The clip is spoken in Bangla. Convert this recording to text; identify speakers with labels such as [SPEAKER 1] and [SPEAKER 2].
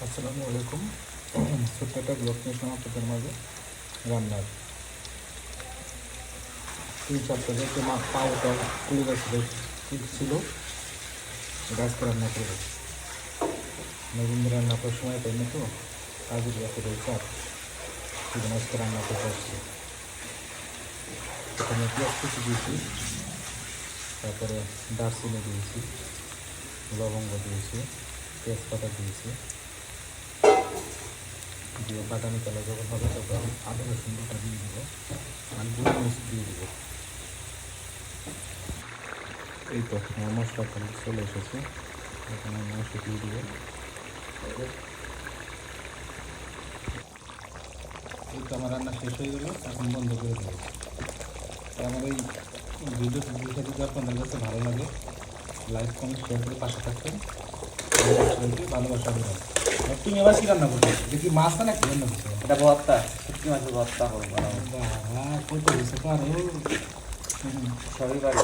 [SPEAKER 1] আসসালামু আলাইকুম। ছোট্ট একটা ব্লগ নিয়ে আপনাদের মাঝে রান্নার 3-4টা যে পাউটা খুলে গেছিল ছিল, এটা আজকে রান্না করবো। নতুন রান্না করার সময় পাই না তো, কাজের ব্যাপারে চাপ, সেজন্য আজকে রান্না করতে আসছি। এখানে পেঁয়াজ কুচি দিয়েছি, তারপরে দারচিনি দিয়েছি, লবঙ্গ দিয়েছি, তেজপাতা দিয়েছি, দিয়ে বাদামি কালার যখন হবে তখন আদা রসুন বাটা দিয়ে দেবো আর গোলমরিচ দিয়ে দেবো। এই তো আমার মশলা চলে এসেছে, এখন আমি মাংস দিয়ে দেবো। এই তো আমার রান্না শেষ হয়ে গেল, এখন বন্ধ করে দেবো। আমার এই ভিডিওটি যদি আপনাদের কাছে ভালো লাগে, লাইক কমেন্ট শেয়ার করে পাশে থাকবেন। ভালোবাসা দেবেন। তুমি আবার কি রান্না করছো? দেখি মাছ না নাকি রান্না করছো?
[SPEAKER 2] এটা ভর্তা, শুটকি মাছের ভর্তা হবে বানাবো।
[SPEAKER 1] বাবা কত কিছু পারো।
[SPEAKER 2] সবই বাড়ি